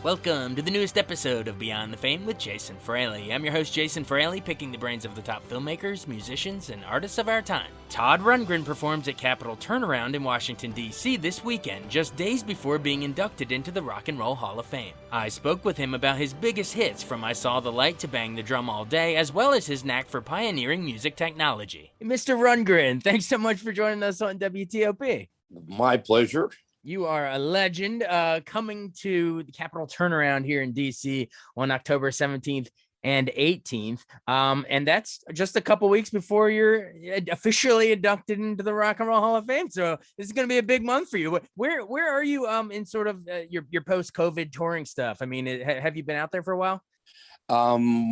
Welcome to the newest episode of Beyond the Fame with Jason Fraley. I'm your host, Jason Fraley, picking the brains of the top filmmakers, musicians, and artists of our time. Todd Rundgren performs at Capitol Turnaround in Washington, D.C. this weekend, just days before being inducted into the Rock and Roll Hall of Fame. I spoke with him about his biggest hits, from I Saw the Light to Bang the Drum All Day, as well as his knack for pioneering music technology. Mr. Rundgren, thanks so much for joining us on WTOP. My pleasure. You are a legend, coming to the Capitol Turnaround here in D.C. on October 17th and 18th. And that's just a couple weeks before you're officially inducted into the Rock and Roll Hall of Fame. So this is going to be a big month for you. Where are you in sort of your post-COVID touring stuff? I mean, have you been out there for a while?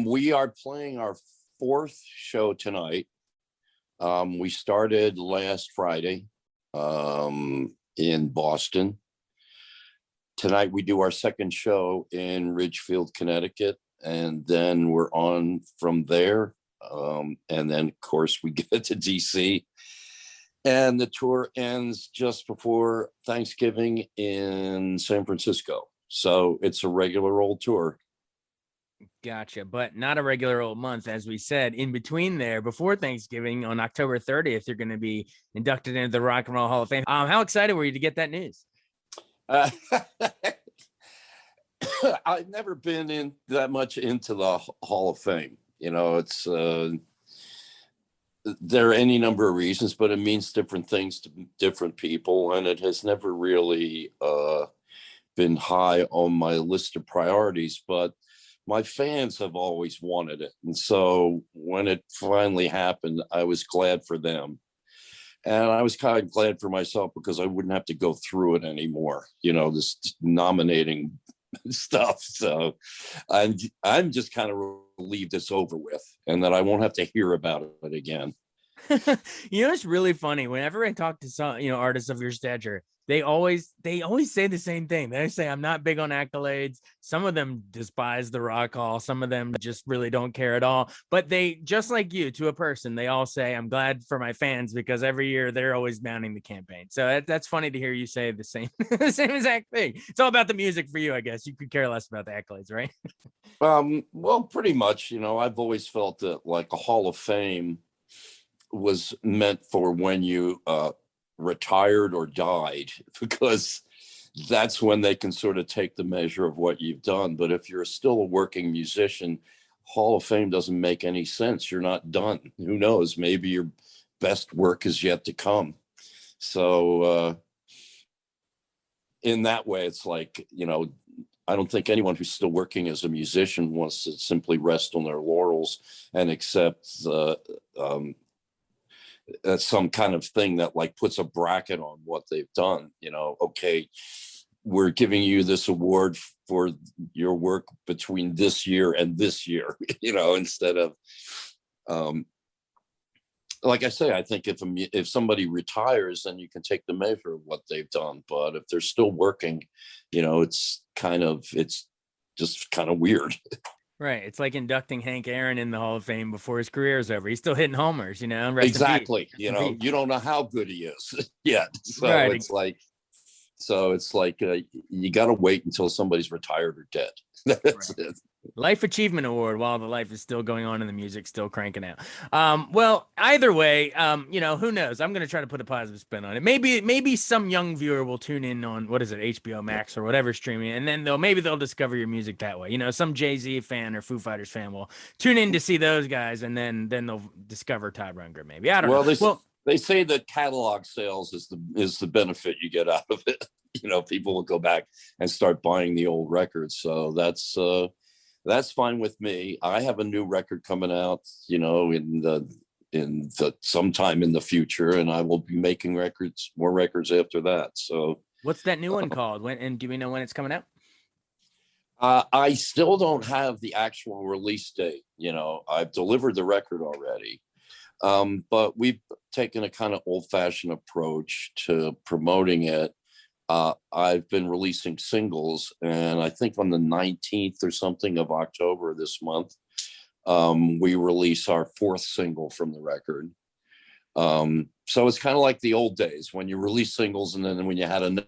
We are playing our fourth show tonight. We started last Friday. In Boston. Tonight we do our second show in Ridgefield, Connecticut, and then we're on from there. And then, of course, we get to DC, and the tour ends just before Thanksgiving in San Francisco. So it's a regular old tour. Gotcha, but not a regular old month, as we said. In between there, before Thanksgiving, on October 30th, you're going to be inducted into the Rock and Roll Hall of Fame. How excited were you to get that news? I've never been in that much into the Hall of Fame. You know, it's there are any number of reasons, but it means different things to different people, and it has never really been high on my list of priorities. But my fans have always wanted it. And so when it finally happened, I was glad for them. And I was kind of glad for myself because I wouldn't have to go through it anymore, you know, this nominating stuff. So I'm just kind of relieved it's over with and that I won't have to hear about it again. You know, it's really funny. Whenever I talk to some, artists of your stature, they always say the same thing. They say, I'm not big on accolades. Some of them despise the Rock Hall. Some of them just really don't care at all. But they, just like you, to a person, they all say, I'm glad for my fans because every year they're always mounting the campaign. So that's funny to hear you say the same, the same exact thing. It's all about the music for you, I guess. You could care less about the accolades, right? Well, pretty much. I've always felt that like a Hall of Fame was meant for when you retired or died, because that's when they can sort of take the measure of what you've done. But if you're still a working musician, Hall of Fame doesn't make any sense. You're not done. Who knows? Maybe your best work is yet to come. So in that way, it's like, I don't think anyone who's still working as a musician wants to simply rest on their laurels and accept some kind of thing that like puts a bracket on what they've done. Okay, we're giving you this award for your work between this year and this year, instead of like I say, I think if somebody retires, then you can take the measure of what they've done. But if they're still working, it's just kind of weird. Right. It's like inducting Hank Aaron in the Hall of Fame before his career is over. He's still hitting homers, Exactly. You don't know how good he is yet. So right. It's like you got to wait until somebody's retired or dead. That's right. It. Life Achievement Award while the life is still going on and the music's still cranking out. Well, either way, who knows? I'm going to try to put a positive spin on it. Maybe some young viewer will tune in on, what is it, HBO Max or whatever streaming, and then they'll discover your music that way. Some Jay-Z fan or Foo Fighters fan will tune in to see those guys, and then they'll discover Todd Rundgren, maybe. I don't know. They say that catalog sales is the benefit you get out of it. People will go back and start buying the old records. So that's fine with me. I have a new record coming out, in the sometime in the future, and I will be making more records after that. So what's that new one called? And do we know when it's coming out? I still don't have the actual release date. I've delivered the record already. But we've taken a kind of old-fashioned approach to promoting it. I've been releasing singles, and I think on the 19th or something of October this month, we release our fourth single from the record. So it's kind of like the old days when you release singles, and then when you had enough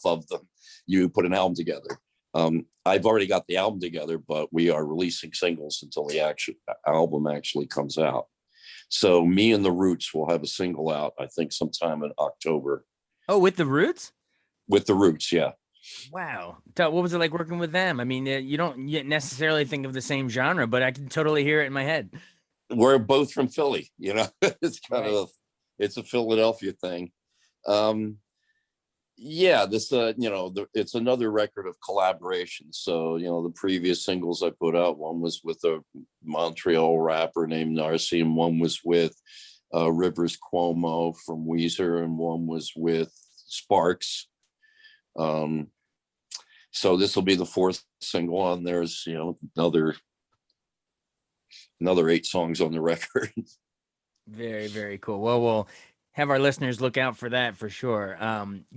of them, you put an album together. I've already got the album together, but we are releasing singles until the actual album actually comes out. So me and the Roots will have a single out, I think, sometime in October. Oh, with the Roots? With the Roots, yeah. Wow. What was it like working with them? I mean, you don't yet necessarily think of the same genre, but I can totally hear it in my head. We're both from Philly, it's kind Right. of it's a Philadelphia thing. Um, yeah, this it's another record of collaboration. So the previous singles I put out, one was with a Montreal rapper named Narcy, and one was with Rivers Cuomo from Weezer, and one was with Sparks. So this will be the fourth single, and there's another 8 songs on the record. Very, very cool. Well, we'll have our listeners look out for that for sure.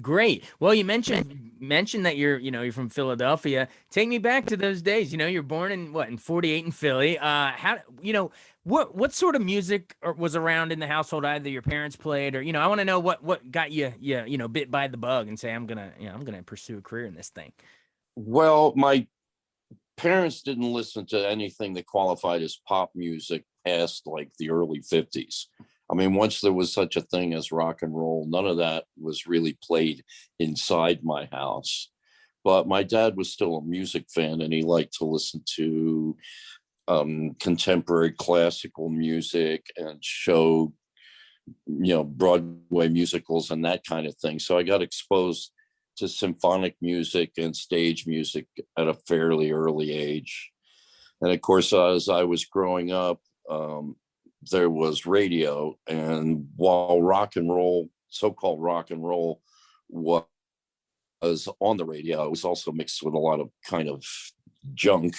Great. Well, you mentioned that you're from Philadelphia. Take me back to those days. You're born in 48 in Philly. How what sort of music was around in the household? Either your parents played, or I want to know what got you bit by the bug and say I'm gonna pursue a career in this thing. Well, my parents didn't listen to anything that qualified as pop music past like the early 50s. I mean, once there was such a thing as rock and roll, none of that was really played inside my house. But my dad was still a music fan, and he liked to listen to contemporary classical music and show Broadway musicals and that kind of thing. So I got exposed to symphonic music and stage music at a fairly early age. And of course, as I was growing up, there was radio. And while rock and roll, so-called rock and roll, was on the radio, it was also mixed with a lot of kind of junk,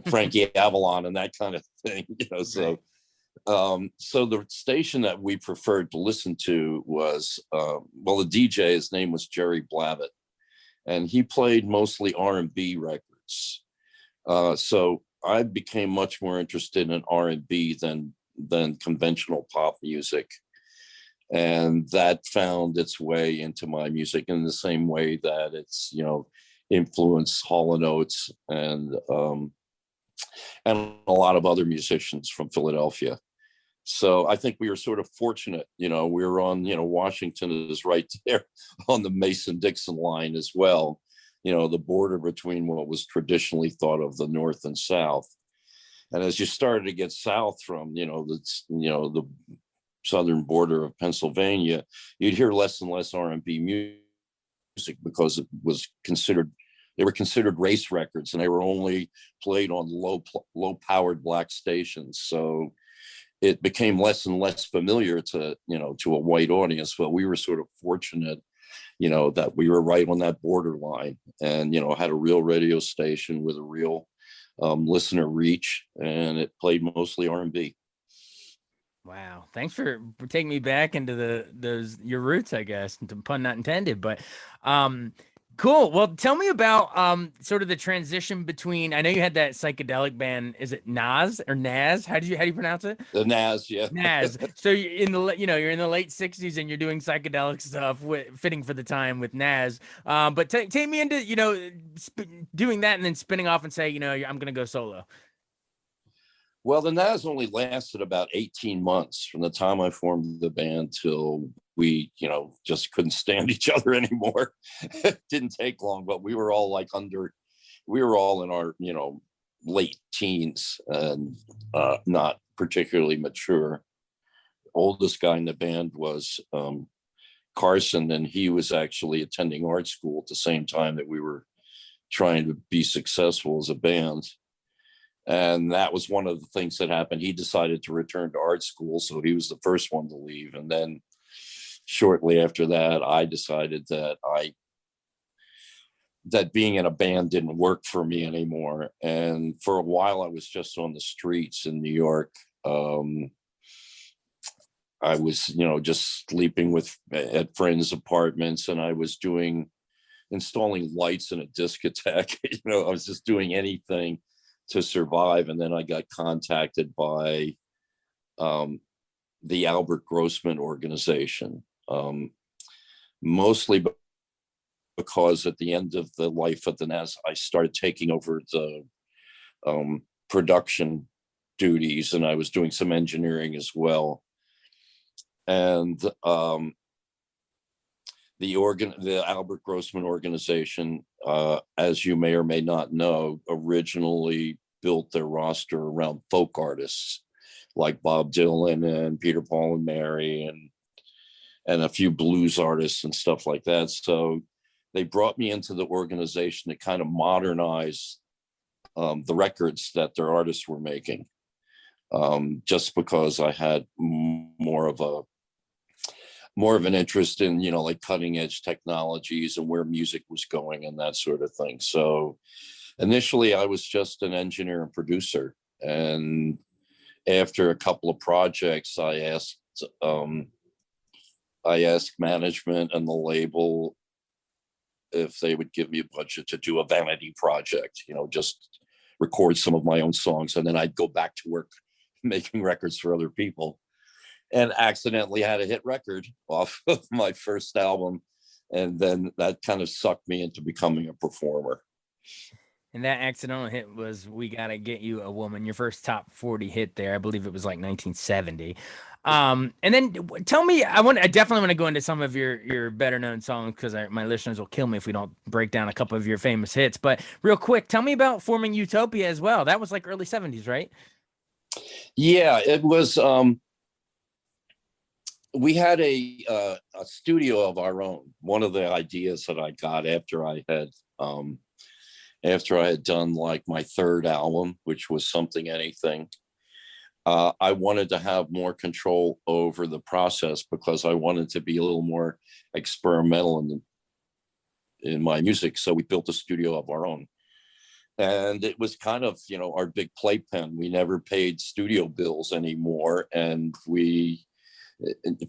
Frankie Avalon and that kind of thing. So so the station that we preferred to listen to was, the DJ, his name was Jerry Blavat, and he played mostly R&B records. So I became much more interested in R&B than conventional pop music. And that found its way into my music in the same way that it's, influenced Hall & Oates and a lot of other musicians from Philadelphia. So I think we were sort of fortunate, we were on, Washington is right there on the Mason-Dixon line as well, the border between what was traditionally thought of the North and South. And as you started to get south from, the southern border of Pennsylvania, you'd hear less and less R&B music because it was they were considered race records, and they were only played on low powered black stations. So it became less and less familiar to a white audience. But we were sort of fortunate, that we were right on that borderline, and had a real radio station with a real listener reach, and it played mostly R&B. Wow. Thanks for taking me back into your roots, I guess, pun not intended, but cool. Well, tell me about sort of the transition between, I know you had that psychedelic band, is it Nas or Naz? How do you pronounce it? The Nas, yeah. Naz. So you're in the late 60s and you're doing psychedelic stuff fitting for the time with Naz. But take me into, doing that and then spinning off and say, I'm going to go solo. Well, the Nas only lasted about 18 months from the time I formed the band till we, just couldn't stand each other anymore. It didn't take long, but we were all in our, late teens and not particularly mature. Oldest guy in the band was Carson, and he was actually attending art school at the same time that we were trying to be successful as a band. And that was one of the things that happened. He decided to return to art school, so he was the first one to leave. And then shortly after that, I decided that being in a band didn't work for me anymore. And for a while, I was just on the streets in New York. I was, just sleeping at friends' apartments, and I was installing lights in a discotheque. I was just doing anything to survive. And then I got contacted by the Albert Grossman organization, mostly because at the end of the life of the NAS, I started taking over the production duties, and I was doing some engineering as well. And the Albert Grossman organization, as you may or may not know, originally built their roster around folk artists like Bob Dylan and Peter, Paul and Mary, and a few blues artists and stuff like that. So they brought me into the organization to kind of modernize the records that their artists were making, just because I had more of an interest in, like cutting edge technologies and where music was going and that sort of thing. So initially I was just an engineer and producer. And after a couple of projects, I asked management and the label if they would give me a budget to do a vanity project, just record some of my own songs. And then I'd go back to work making records for other people, and accidentally had a hit record off of my first album. And then that kind of sucked me into becoming a performer. And that accidental hit was "We Gotta Get You a Woman," your first top 40 hit there. I believe it was like 1970. And then tell me, I definitely want to go into some of your better known songs, because my listeners will kill me if we don't break down a couple of your famous hits. But real quick, tell me about forming Utopia as well. That was like early 70s, right? Yeah, it was. We had a studio of our own. One of the ideas that I got after I had done like my third album, which was Something Anything, I wanted to have more control over the process, because I wanted to be a little more experimental in my music. So we built a studio of our own. And it was kind of, our big playpen. We never paid studio bills anymore. And we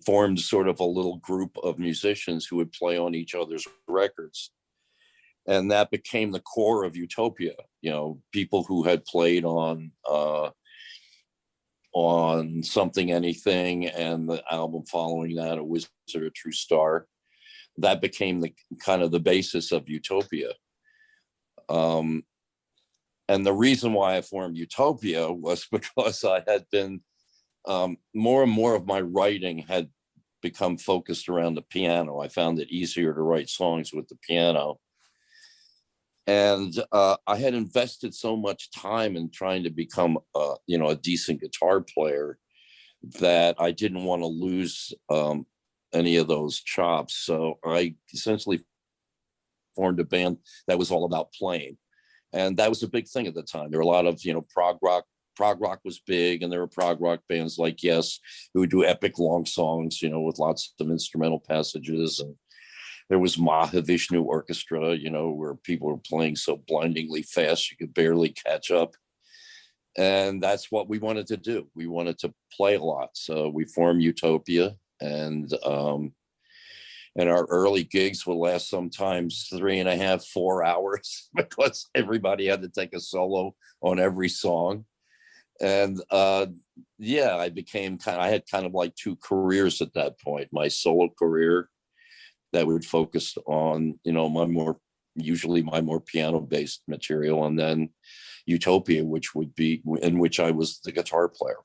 formed sort of a little group of musicians who would play on each other's records. And that became the core of Utopia. People who had played on Something Anything, and the album following that, A Wizard, A True Star. That became the kind of the basis of Utopia. And the reason why I formed Utopia was because I had been more and more of my writing had become focused around the piano. I found it easier to write songs with the piano. And I had invested so much time in trying to become, a decent guitar player, that I didn't want to lose any of those chops. So I essentially formed a band that was all about playing. And that was a big thing at the time. There were a lot of, prog rock. Prog rock was big, and there were prog rock bands like Yes, who would do epic long songs, with lots of instrumental passages. And there was Mahavishnu Orchestra, where people were playing so blindingly fast you could barely catch up. And that's what we wanted to do. We wanted to play a lot. So we formed Utopia, and our early gigs would last sometimes 3.5, 4 hours, because everybody had to take a solo on every song. And I had kind of like two careers at that point. My solo career that would focus on, usually my more piano-based material, and then Utopia, which would be in which I was the guitar player.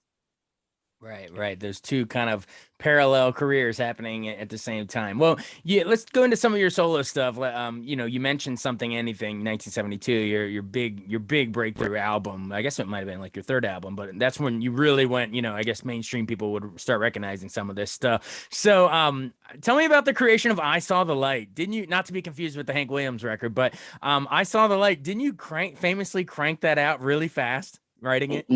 Right. There's two kind of parallel careers happening at the same time. Well, yeah, let's go into some of your solo stuff. You mentioned Something Anything, 1972, your big breakthrough album. I guess it might have been like your third album, but that's when you really went, I guess mainstream people would start recognizing some of this stuff. So, tell me about the creation of I Saw the Light. Didn't you, not to be confused with the Hank Williams record, but I Saw the Light, didn't you famously crank that out really fast? Writing it?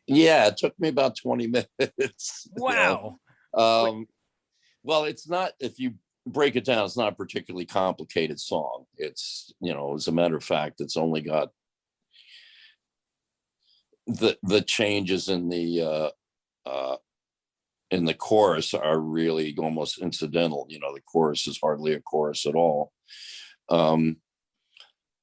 Yeah, it took me about 20 minutes. Wow. Well, it's not, if you break it down, it's not a particularly complicated song. It's, as a matter of fact, it's only got the changes in the chorus are really almost incidental. The chorus is hardly a chorus at all.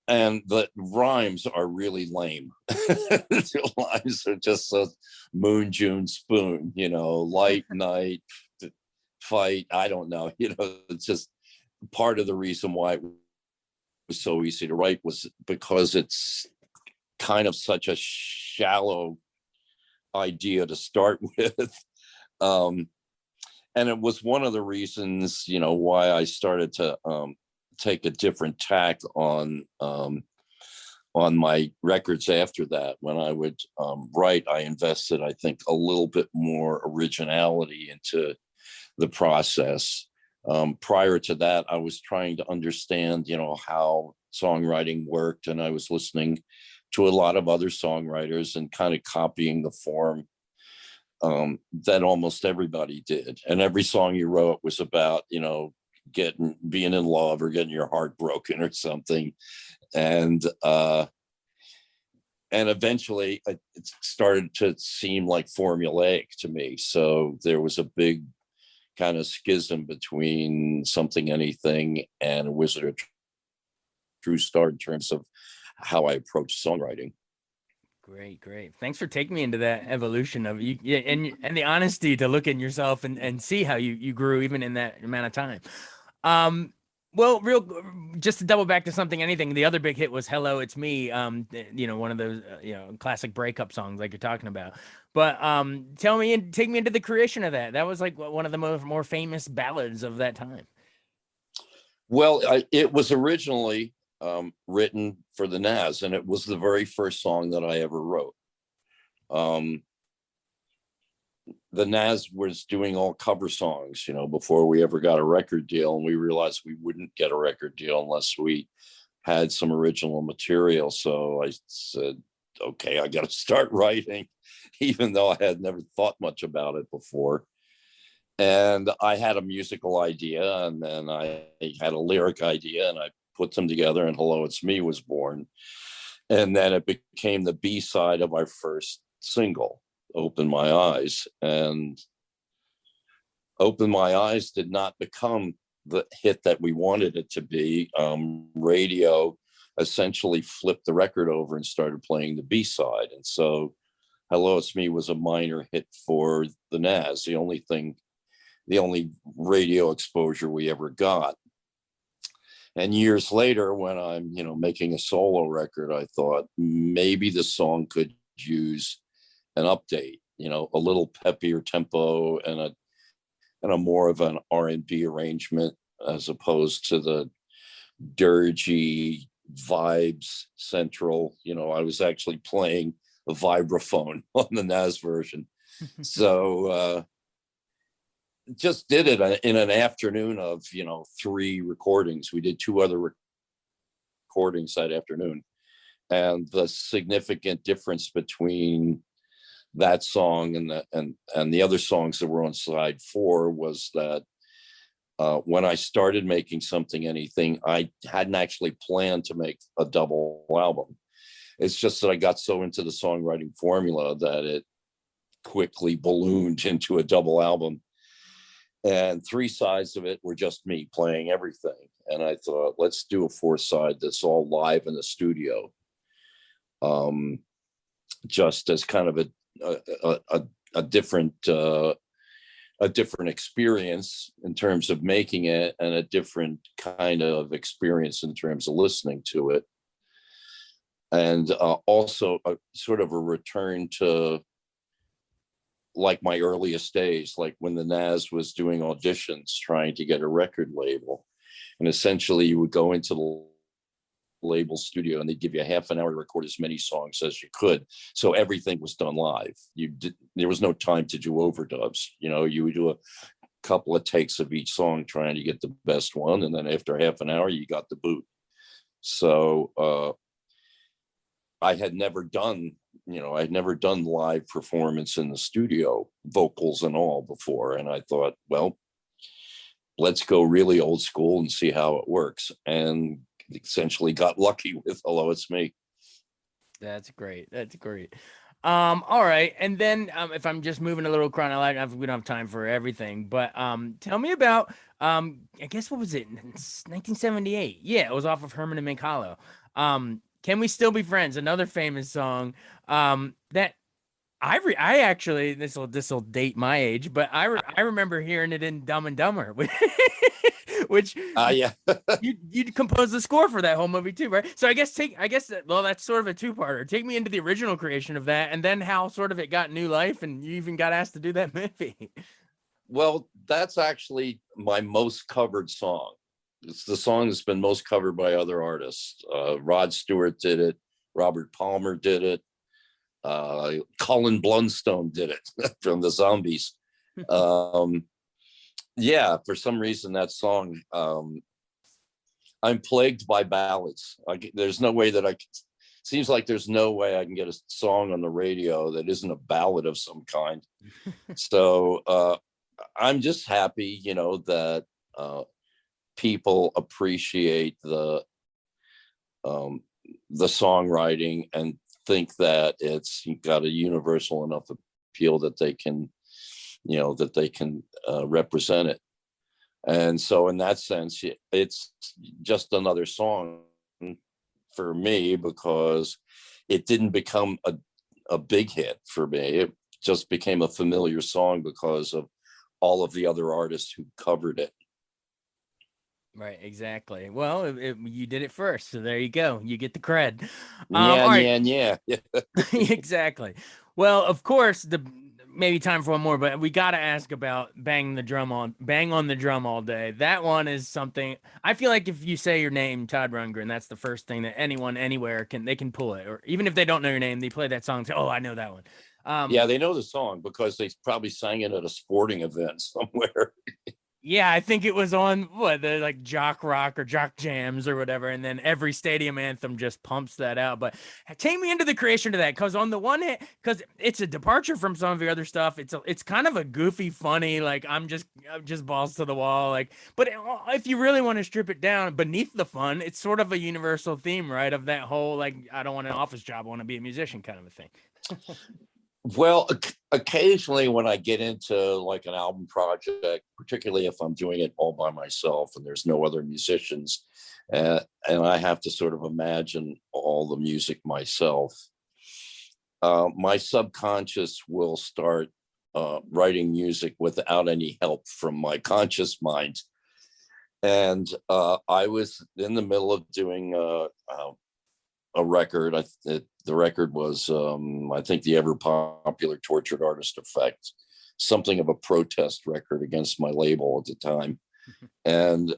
And the rhymes are really lame. The lines are just so moon, June, spoon, light, night, fight. I don't know. It's just part of the reason why it was so easy to write was because it's kind of such a shallow idea to start with. Um, and it was one of the reasons, why I started to take a different tack on my records after that. When I would write, I invested, I think, a little bit more originality into the process. Prior to that, I was trying to understand, how songwriting worked, and I was listening to a lot of other songwriters and kind of copying the form that almost everybody did. And every song you wrote was about, being in love or getting your heart broken or something. And eventually it started to seem like formulaic to me. So there was a big kind of schism between Something Anything and Wizard of True Star in terms of how I approach songwriting. Great. Thanks for taking me into that evolution of you, yeah, and the honesty to look in yourself and see how you grew even in that amount of time. Well, just to double back to Something Anything, the other big hit was "Hello, It's Me." One of those classic breakup songs like you're talking about. But take me into the creation of that. That was like one of the more famous ballads of that time. Well, it was originally written for the Nas, and it was the very first song that I ever wrote. The Nas was doing all cover songs, before we ever got a record deal, and we realized we wouldn't get a record deal unless we had some original material. So I said, okay, I got to start writing, even though I had never thought much about it before. And I had a musical idea, and then I had a lyric idea, and I put them together, and Hello, It's Me was born. And then it became the B-side of our first single, Open My Eyes. And Open My Eyes did not become the hit that we wanted it to be. Radio essentially flipped the record over and started playing the B-side. And so Hello, It's Me was a minor hit for the Nas, the only radio exposure we ever got. And years later, when I'm, making a solo record, I thought maybe the song could use an update, a little peppier tempo and a more of an R&B arrangement, as opposed to the dirgy vibes central. I was actually playing a vibraphone on the Nas version. So just did it in an afternoon of 3 recordings. We did 2 other recordings that afternoon, and the significant difference between that song and the other songs that were on side 4 was that when I started making Something Anything, I hadn't actually planned to make a double album. It's just that I got so into the songwriting formula that it quickly ballooned into a double album. And 3 sides of it were just me playing everything. And I thought, let's do a 4th side that's all live in the studio. Just as kind of a different experience in terms of making it, and a different kind of experience in terms of listening to it. And also a sort of a return to like my earliest days, like when the Nas was doing auditions, trying to get a record label. And essentially you would go into the label studio and they'd give you a half an hour to record as many songs as you could. So everything was done live. There was no time to do overdubs. You would do a couple of takes of each song trying to get the best one. And then after half an hour, you got the boot. So I had never done live performance in the studio, vocals and all, before. And I thought, well, let's go really old school and see how it works. And essentially got lucky with Hello, It's Me. That's great. All right. And then if I'm just moving a little chronological, we don't have time for everything, but tell me about, I guess, what was it? 1978. Yeah, it was off of Herman and Mink Hollow. Can We Still Be Friends? Another famous song that I actually, this will date my age, but I remember hearing it in Dumb and Dumber which Yeah. you composed the score for that whole movie too, right? So well, that's sort of a two-parter. Take me into the original creation of that, and then how sort of it got new life, and you even got asked to do that movie. Well, that's actually my most covered song. It's the song that's been most covered by other artists. Rod Stewart did it. Robert Palmer did it. Colin Blunstone did it from the Zombies. Yeah, for some reason that song, I'm plagued by ballads. There's no way that seems like there's no way I can get a song on the radio that isn't a ballad of some kind. So I'm just happy, that people appreciate the songwriting and think that it's got a universal enough appeal that they can, represent it. And so in that sense, it's just another song for me because it didn't become a big hit for me. It just became a familiar song because of all of the other artists who covered it. Right, exactly. Well, you did it first, so there you go. You get the cred. Yeah. Exactly. Well, of course, maybe time for one more, but we got to ask about bang on the drum all day. That one is something I feel like if you say your name, Todd Rundgren, that's the first thing that anyone anywhere can pull it, or even if they don't know your name, they play that song and say, "Oh, I know that one." Yeah, they know the song because they probably sang it at a sporting event somewhere. Yeah, I think it was on the like Jock Rock or Jock Jams or whatever, and then every stadium anthem just pumps that out. But take me into the creation of that, because on the one hand, because it's a departure from some of your other stuff. It's kind of a goofy, funny, like I'm just balls to the wall, like. But if you really want to strip it down, beneath the fun, it's sort of a universal theme, right? Of that whole like I don't want an office job, I want to be a musician kind of a thing. Well, occasionally when I get into like an album project, particularly if I'm doing it all by myself and there's no other musicians, and I have to sort of imagine all the music myself, my subconscious will start writing music without any help from my conscious mind. And I was in the middle of doing a record. The record was, I think, the ever popular Tortured Artist Effect, something of a protest record against my label at the time. And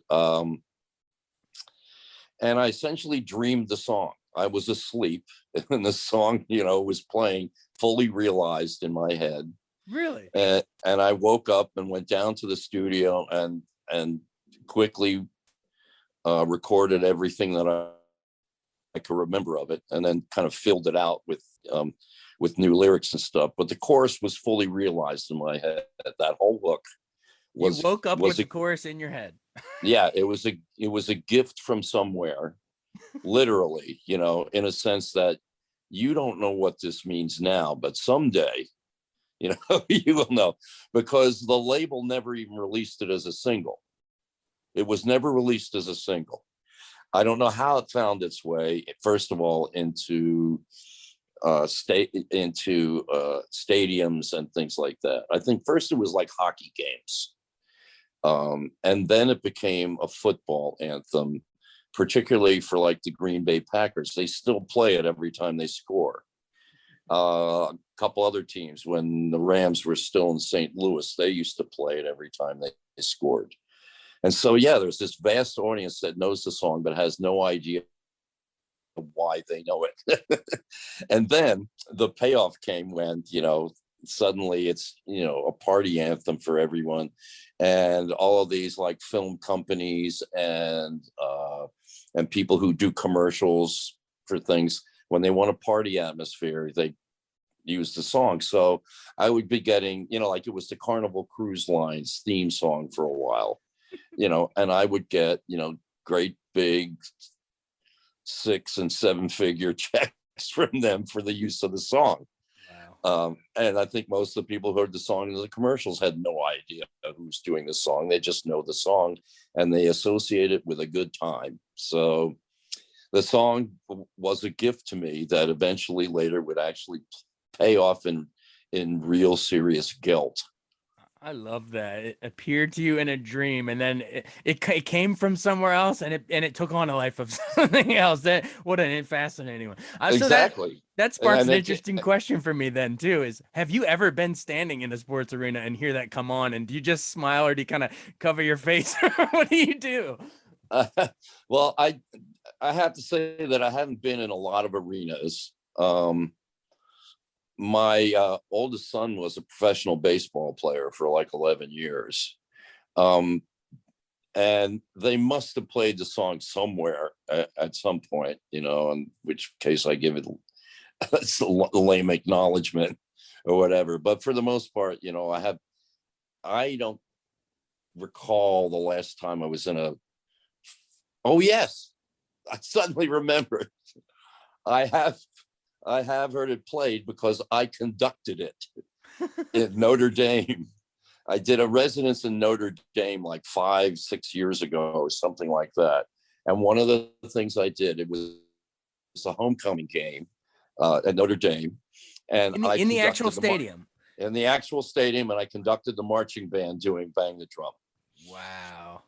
I essentially dreamed the song. I was asleep and the song, was playing, fully realized in my head. Really? And I woke up and went down to the studio and quickly recorded everything that I could remember of it, and then kind of filled it out with new lyrics and stuff. But the chorus was fully realized in my head. That whole hook was. You woke up with the chorus in your head. Yeah, it was a gift from somewhere, literally. In a sense that you don't know what this means now, but someday, you will know, because the label never even released it as a single. It was never released as a single. I don't know how it found its way, first of all, into stadiums and things like that. I think first it was like hockey games, and then it became a football anthem, particularly for like the Green Bay Packers. They still play it every time they score. A couple other teams, when the Rams were still in St. Louis, they used to play it every time they scored. And so, yeah, there's this vast audience that knows the song, but has no idea why they know it. And then the payoff came when, suddenly it's, a party anthem for everyone. And all of these like film companies and people who do commercials for things, when they want a party atmosphere, they use the song. So I would be getting, like it was the Carnival Cruise Line's theme song for a while. And I would get, great big 6 and 7 figure checks from them for the use of the song. Wow. And I think most of the people who heard the song in the commercials had no idea who's doing the song. They just know the song and they associate it with a good time. So the song was a gift to me that eventually later would actually pay off in real serious guilt. I love that. It appeared to you in a dream, and then it came from somewhere else, and it took on a life of something else. That what an fascinating one. So Exactly. that sparks And an it, interesting question for me then too. Is have you ever been standing in a sports arena and hear that come on, and do you just smile or do you kind of cover your face? What do you do? uh, well, I have to say that I haven't been in a lot of arenas. My oldest son was a professional baseball player for like 11 years. Um, and they must have played the song somewhere at some point, in which case I give it that's a lame acknowledgement or whatever. But for the most part, I don't recall the last time I was in a, oh, yes, I suddenly remembered. I have I have heard it played because I conducted it at Notre Dame. I did a residence in Notre Dame like 5, 6 years ago or something like that. And one of the things I did, it was a homecoming game at Notre Dame. And In the I in the actual conducted stadium. in the actual stadium, and I conducted the marching band doing Bang the Drum. Wow.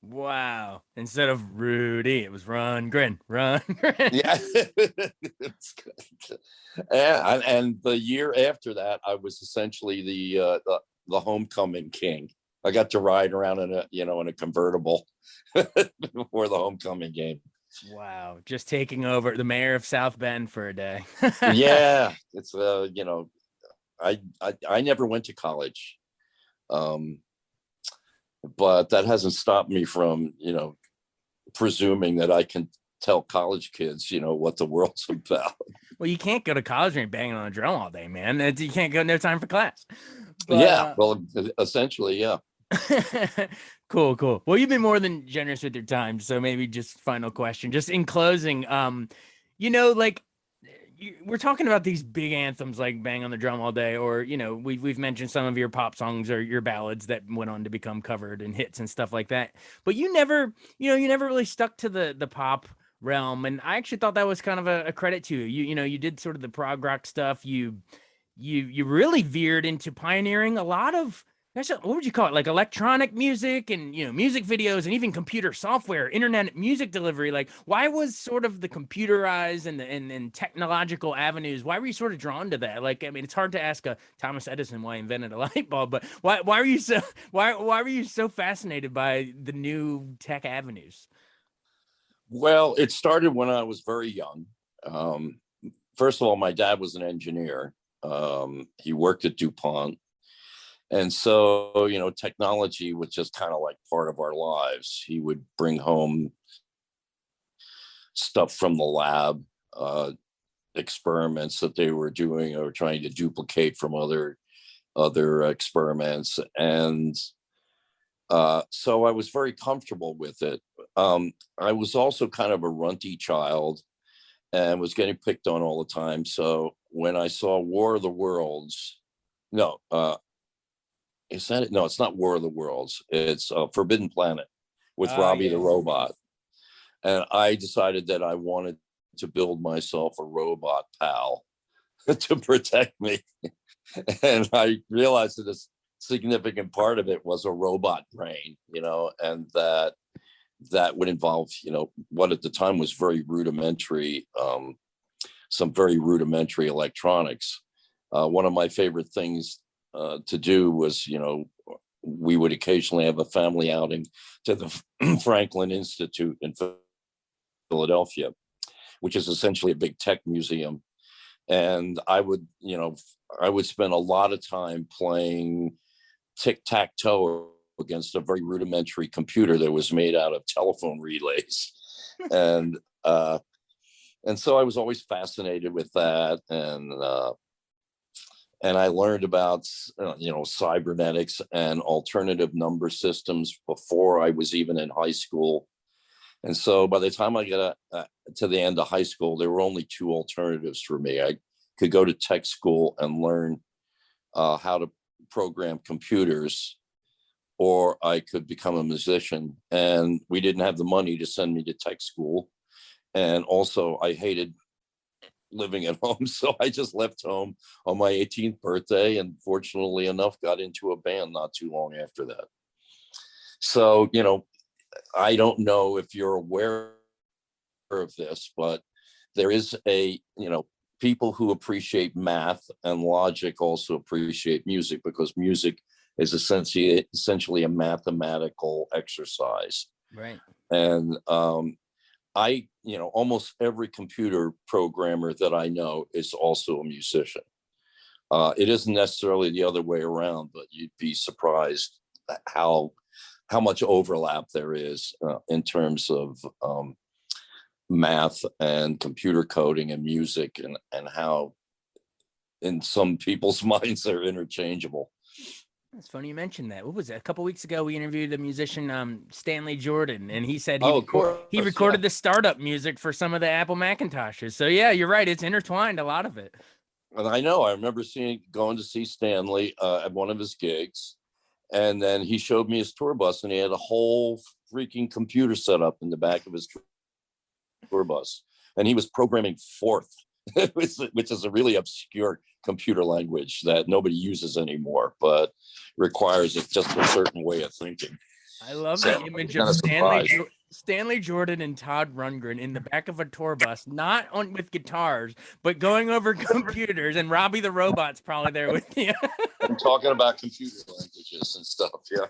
Wow. Instead of Rudy, it was Rundgren. Rundgren. Yeah. and the year after that, I was essentially the homecoming king. I got to ride around in a convertible before the homecoming game. Wow. Just taking over the mayor of South Bend for a day. Yeah, it's I never went to college, um, but that hasn't stopped me from presuming that I can tell college kids what the world's about. Well, you can't go to college and banging on a drum all day, man. You can't go, no time for class. But Yeah, well, essentially, yeah. cool, cool. Well, you've been more than generous with your time. So maybe just final question, just in closing, like we're talking about these big anthems like "Bang on the Drum All Day," or we've mentioned some of your pop songs or your ballads that went on to become covered and hits and stuff like that. But you never really stuck to the pop realm, and I actually thought that was kind of a credit to you. You did sort of the prog rock stuff. You really veered into pioneering a lot of what would you call it, like electronic music and music videos and even computer software, internet music delivery. Like, why was sort of the computerized and technological avenues, why were you sort of drawn to that? Like, I mean, it's hard to ask a Thomas Edison why he invented a light bulb, but why were you so why were you so fascinated by the new tech avenues? Well, it started when I was very young. Um, First of all, my dad was an engineer. He worked at DuPont. And so, technology was just kind of like part of our lives. He would bring home stuff from the lab, experiments that they were doing or trying to duplicate from other experiments. And so I was very comfortable with it. I was also kind of a runty child and was getting picked on all the time. So when I saw War of the Worlds, no, is that it? No, it's not War of the Worlds. It's Forbidden Planet with Oh Robbie the yeah. robot. And I decided that I wanted to build myself a robot pal to protect me. And I realized that a significant part of it was a robot brain, and that would involve, what at the time was very rudimentary, some very rudimentary electronics. One of my favorite things to do was, we would occasionally have a family outing to the Franklin Institute in Philadelphia, which is essentially a big tech museum. And I would spend a lot of time playing tic-tac-toe against a very rudimentary computer that was made out of telephone relays. and so I was always fascinated with that. And I learned about cybernetics and alternative number systems before I was even in high school. And so by the time I got to the end of high school, there were only two alternatives for me. I could go to tech school and learn how to program computers, or I could become a musician. And we didn't have the money to send me to tech school. And also I hated living at home. So I just left home on my 18th birthday, and fortunately enough, got into a band not too long after that. So, I don't know if you're aware of this, but there is people who appreciate math and logic also appreciate music, because music is essentially a mathematical exercise. Right. And almost every computer programmer that I know is also a musician. It isn't necessarily the other way around, but you'd be surprised how much overlap there is in terms of math and computer coding and music, and how in some people's minds they're interchangeable. It's funny you mentioned that. What was it? A couple weeks ago, we interviewed the musician Stanley Jordan, and he said he recorded the startup music for some of the Apple Macintoshes. So yeah, you're right. It's intertwined, a lot of it. And I know. I remember going to see Stanley at one of his gigs, and then he showed me his tour bus, and he had a whole freaking computer set up in the back of his tour bus, and he was programming Forth, which is a really obscure computer language that nobody uses anymore, but requires just a certain way of thinking. I love the image of Stanley Jordan and Todd Rundgren in the back of a tour bus, not with guitars, but going over computers, and Robbie the Robot's probably there with you. I'm talking about computer languages and stuff. Yeah.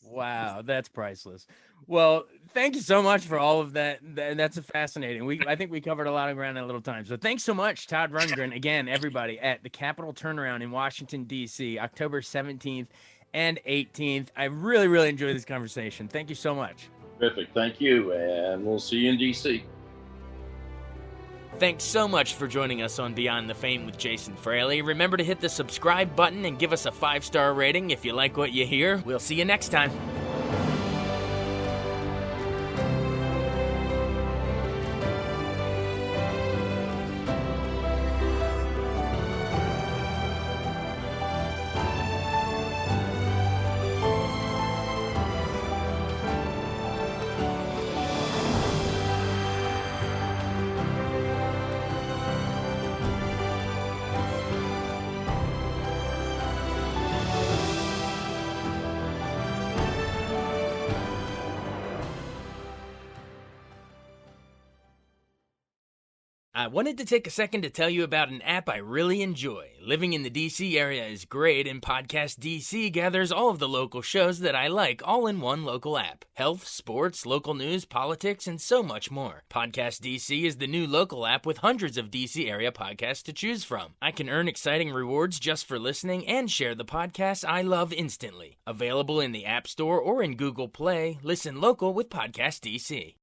Wow, that's priceless. Well, thank you so much for all of that. That's fascinating. I think we covered a lot of ground in a little time. So thanks so much, Todd Rundgren. Again, everybody, at the Capitol Turnaround in Washington, D.C., October 17th and 18th. I really, really enjoyed this conversation. Thank you so much. Perfect. Thank you. And we'll see you in D.C. Thanks so much for joining us on Beyond the Fame with Jason Fraley. Remember to hit the subscribe button and give us a 5-star rating if you like what you hear. We'll see you next time. I wanted to take a second to tell you about an app I really enjoy. Living in the DC area is great, and Podcast DC gathers all of the local shows that I like all in one local app. Health, sports, local news, politics, and so much more. Podcast DC is the new local app with hundreds of DC area podcasts to choose from. I can earn exciting rewards just for listening and share the podcasts I love instantly. Available in the App Store or in Google Play, listen local with Podcast DC.